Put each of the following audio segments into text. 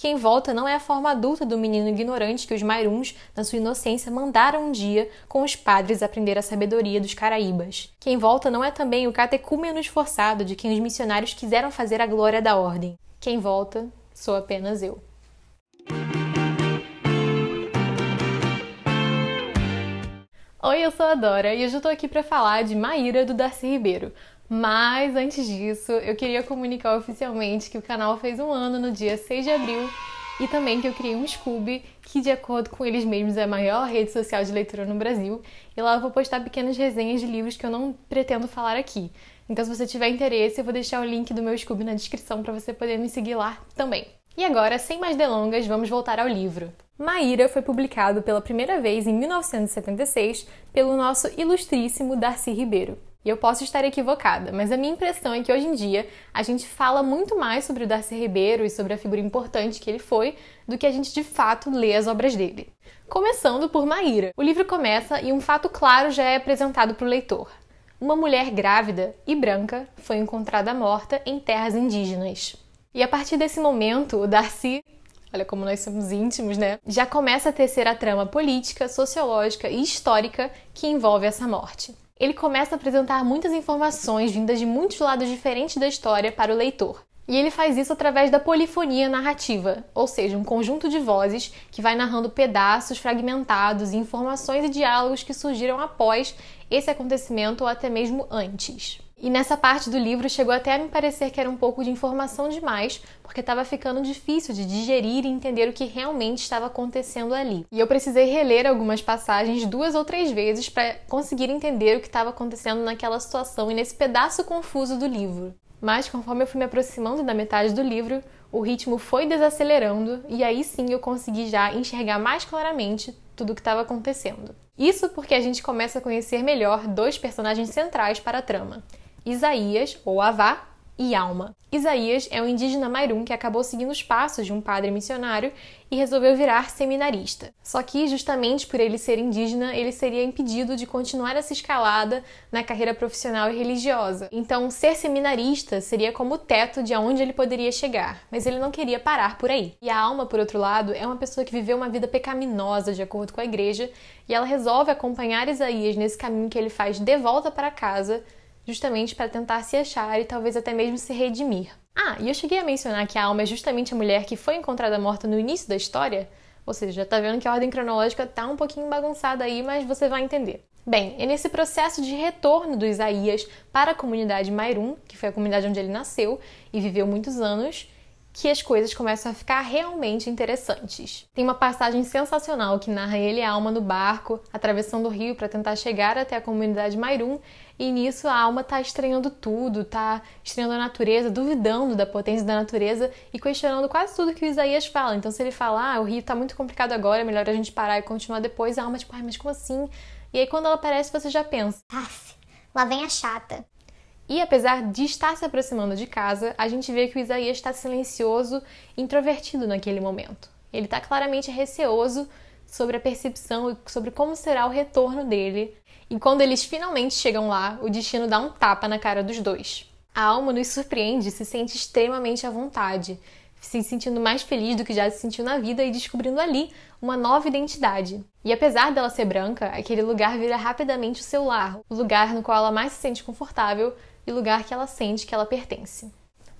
Quem volta não é a forma adulta do menino ignorante que os Mairuns, na sua inocência, mandaram um dia com os padres aprender a sabedoria dos Caraíbas. Quem volta não é também o catecúmeno esforçado de quem os missionários quiseram fazer a glória da ordem. Quem volta sou apenas eu. Oi, eu sou a Dora e hoje eu tô aqui para falar de Maíra, do Darcy Ribeiro. Mas antes disso, eu queria comunicar oficialmente que o canal fez 1 ano no dia 6 de abril e também que eu criei um Scoob, que de acordo com eles mesmos é a maior rede social de leitura no Brasil, e lá eu vou postar pequenas resenhas de livros que eu não pretendo falar aqui. Então se você tiver interesse, eu vou deixar o link do meu Scoob na descrição para você poder me seguir lá também. E agora, sem mais delongas, vamos voltar ao livro. Maíra foi publicado pela primeira vez em 1976 pelo nosso ilustríssimo Darcy Ribeiro. E eu posso estar equivocada, mas a minha impressão é que hoje em dia a gente fala muito mais sobre o Darcy Ribeiro e sobre a figura importante que ele foi do que a gente de fato lê as obras dele. Começando por Maíra. O livro começa e um fato claro já é apresentado para o leitor. Uma mulher grávida e branca foi encontrada morta em terras indígenas. E a partir desse momento, o Darcy, olha como nós somos íntimos, né? Já começa a tecer a trama política, sociológica e histórica que envolve essa morte. Ele começa a apresentar muitas informações vindas de muitos lados diferentes da história para o leitor. E ele faz isso através da polifonia narrativa, ou seja, um conjunto de vozes que vai narrando pedaços fragmentados e informações e diálogos que surgiram após esse acontecimento ou até mesmo antes. E nessa parte do livro chegou até a me parecer que era um pouco de informação demais, porque estava ficando difícil de digerir e entender o que realmente estava acontecendo ali. E eu precisei reler algumas passagens 2 ou 3 vezes para conseguir entender o que estava acontecendo naquela situação e nesse pedaço confuso do livro. Mas conforme eu fui me aproximando da metade do livro, o ritmo foi desacelerando e aí sim eu consegui já enxergar mais claramente tudo o que estava acontecendo. Isso porque a gente começa a conhecer melhor 2 personagens centrais para a trama: Isaías, ou Avá, e Alma. Isaías é um indígena Mairum que acabou seguindo os passos de um padre missionário e resolveu virar seminarista. Só que, justamente por ele ser indígena, ele seria impedido de continuar essa escalada na carreira profissional e religiosa. Então, ser seminarista seria como o teto de aonde ele poderia chegar, mas ele não queria parar por aí. E a Alma, por outro lado, é uma pessoa que viveu uma vida pecaminosa, de acordo com a igreja, e ela resolve acompanhar Isaías nesse caminho que ele faz de volta para casa, justamente para tentar se achar e talvez até mesmo se redimir. E eu cheguei a mencionar que a Alma é justamente a mulher que foi encontrada morta no início da história, ou seja, já tá vendo que a ordem cronológica tá um pouquinho bagunçada aí, mas você vai entender. Bem, é nesse processo de retorno do Isaías para a comunidade Mairum, que foi a comunidade onde ele nasceu e viveu muitos anos, que as coisas começam a ficar realmente interessantes. Tem uma passagem sensacional que narra ele e a Alma no barco, atravessando o rio para tentar chegar até a comunidade Mairum, e nisso a Alma tá estranhando tudo, tá estranhando a natureza, duvidando da potência da natureza e questionando quase tudo que o Isaías fala. Então se ele fala, o rio tá muito complicado agora, é melhor a gente parar e continuar depois, a Alma tipo, mas como assim? E aí quando ela aparece você já pensa, lá vem a chata. E apesar de estar se aproximando de casa, a gente vê que o Isaías está silencioso e introvertido naquele momento. Ele está claramente receoso sobre a percepção e sobre como será o retorno dele. E quando eles finalmente chegam lá, o destino dá um tapa na cara dos dois. A Alma nos surpreende e se sente extremamente à vontade, se sentindo mais feliz do que já se sentiu na vida e descobrindo ali uma nova identidade. E apesar dela ser branca, aquele lugar vira rapidamente o seu lar, o lugar no qual ela mais se sente confortável e o lugar que ela sente que ela pertence.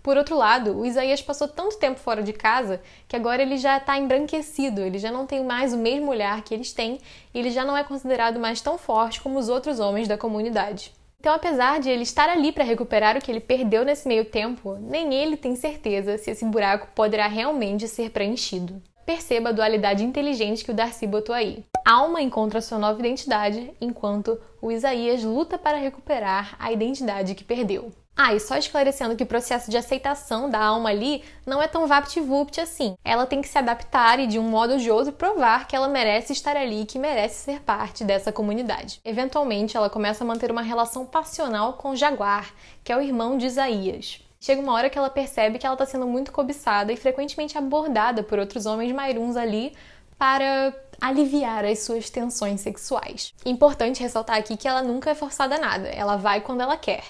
Por outro lado, o Isaías passou tanto tempo fora de casa que agora ele já está embranquecido, ele já não tem mais o mesmo olhar que eles têm e ele já não é considerado mais tão forte como os outros homens da comunidade. Então, apesar de ele estar ali para recuperar o que ele perdeu nesse meio tempo, nem ele tem certeza se esse buraco poderá realmente ser preenchido. Perceba a dualidade inteligente que o Darcy botou aí. A Alma encontra sua nova identidade, enquanto o Isaías luta para recuperar a identidade que perdeu. E só esclarecendo que o processo de aceitação da Alma ali não é tão vapt-vupt assim. Ela tem que se adaptar e, de um modo ou de outro, provar que ela merece estar ali e que merece ser parte dessa comunidade. Eventualmente, ela começa a manter uma relação passional com Jaguar, que é o irmão de Isaías. Chega uma hora que ela percebe que ela está sendo muito cobiçada e frequentemente abordada por outros homens mairuns ali para aliviar as suas tensões sexuais. Importante ressaltar aqui que ela nunca é forçada a nada, ela vai quando ela quer.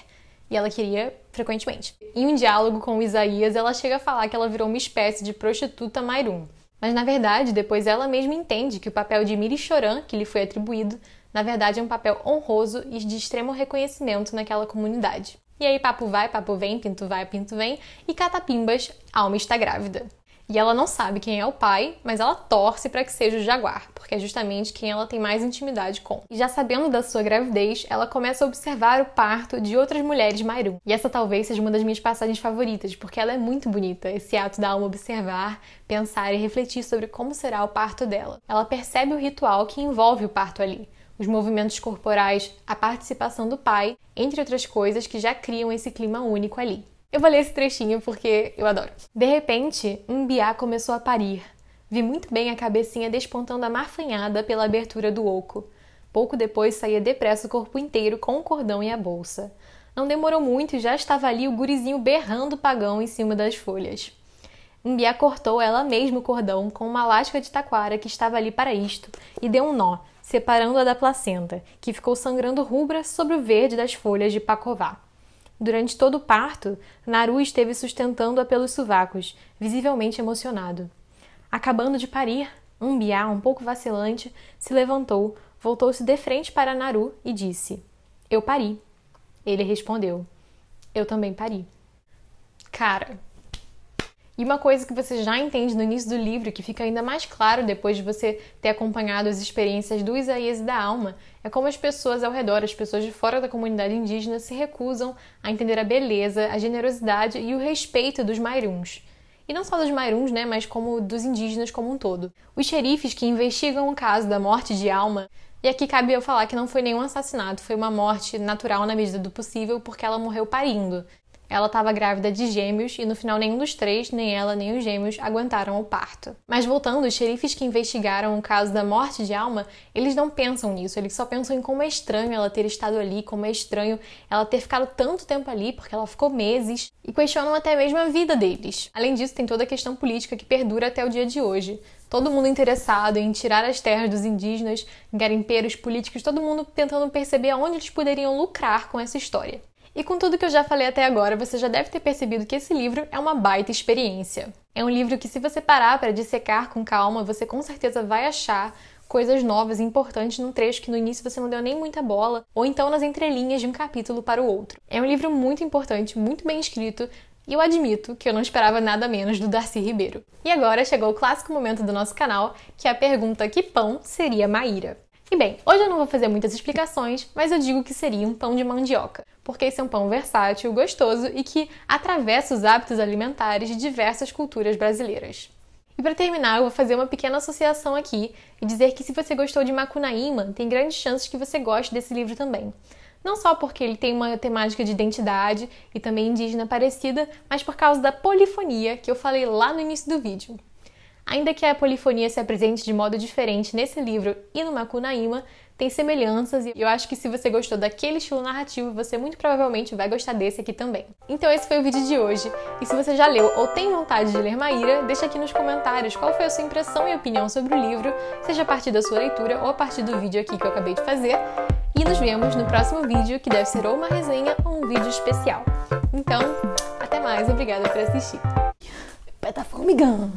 e ela queria frequentemente. Em um diálogo com o Isaías, ela chega a falar que ela virou uma espécie de prostituta Mayrum. Mas na verdade, depois ela mesma entende que o papel de Mirichoram, que lhe foi atribuído, na verdade é um papel honroso e de extremo reconhecimento naquela comunidade. E aí papo vai, papo vem, pinto vai, pinto vem, e catapimbas, Alma está grávida. E ela não sabe quem é o pai, mas ela torce para que seja o Jaguar, porque é justamente quem ela tem mais intimidade com. E já sabendo da sua gravidez, ela começa a observar o parto de outras mulheres Mayrum. E essa talvez seja uma das minhas passagens favoritas, porque ela é muito bonita, esse ato da alma observar, pensar e refletir sobre como será o parto dela. Ela percebe o ritual que envolve o parto ali, os movimentos corporais, a participação do pai, entre outras coisas que já criam esse clima único ali. Eu vou ler esse trechinho porque eu adoro. De repente, Mbiá começou a parir. Vi muito bem a cabecinha despontando amarfanhada pela abertura do oco. Pouco depois saía depressa o corpo inteiro com o cordão e a bolsa. Não demorou muito e já estava ali o gurizinho berrando o pagão em cima das folhas. Mbiá cortou ela mesma o cordão com uma lasca de taquara que estava ali para isto e deu um nó, separando-a da placenta, que ficou sangrando rubra sobre o verde das folhas de pacová. Durante todo o parto, Naru esteve sustentando-a pelos sovacos, visivelmente emocionado. Acabando de parir, Mbiá, um pouco vacilante, se levantou, voltou-se de frente para Naru e disse: "Eu pari." Ele respondeu: "Eu também pari." Cara, e uma coisa que você já entende no início do livro, que fica ainda mais claro depois de você ter acompanhado as experiências do Isaías e da Alma, é como as pessoas ao redor, as pessoas de fora da comunidade indígena, se recusam a entender a beleza, a generosidade e o respeito dos Mayruns. E não só dos Mayruns, né, mas como dos indígenas como um todo. Os xerifes que investigam o caso da morte de Alma, e aqui cabe eu falar que não foi nenhum assassinato, foi uma morte natural na medida do possível, porque ela morreu parindo. Ela estava grávida de gêmeos e no final nenhum dos três, nem ela nem os gêmeos, aguentaram o parto. Mas voltando, os xerifes que investigaram o caso da morte de Alma, eles não pensam nisso, eles só pensam em como é estranho ela ter estado ali, como é estranho ela ter ficado tanto tempo ali, porque ela ficou meses, e questionam até mesmo a vida deles. Além disso, tem toda a questão política que perdura até o dia de hoje. Todo mundo interessado em tirar as terras dos indígenas, garimpeiros, políticos, todo mundo tentando perceber aonde eles poderiam lucrar com essa história. E com tudo que eu já falei até agora, você já deve ter percebido que esse livro é uma baita experiência. É um livro que, se você parar para dissecar com calma, você com certeza vai achar coisas novas e importantes num trecho que no início você não deu nem muita bola, ou então nas entrelinhas de um capítulo para o outro. É um livro muito importante, muito bem escrito, e eu admito que eu não esperava nada menos do Darcy Ribeiro. E agora chegou o clássico momento do nosso canal, que é a pergunta: que pão seria Maíra? E bem, hoje eu não vou fazer muitas explicações, mas eu digo que seria um pão de mandioca, porque esse é um pão versátil, gostoso e que atravessa os hábitos alimentares de diversas culturas brasileiras. E para terminar, eu vou fazer uma pequena associação aqui e dizer que se você gostou de Macunaíma, tem grandes chances que você goste desse livro também. Não só porque ele tem uma temática de identidade e também indígena parecida, mas por causa da polifonia que eu falei lá no início do vídeo. Ainda que a polifonia se apresente de modo diferente nesse livro e no Macunaíma, tem semelhanças e eu acho que se você gostou daquele estilo narrativo, você muito provavelmente vai gostar desse aqui também. Então esse foi o vídeo de hoje, e se você já leu ou tem vontade de ler Maíra, deixa aqui nos comentários qual foi a sua impressão e opinião sobre o livro, seja a partir da sua leitura ou a partir do vídeo aqui que eu acabei de fazer, e nos vemos no próximo vídeo, que deve ser ou uma resenha ou um vídeo especial. Então, até mais, obrigada por assistir. Meu pé tá formigando!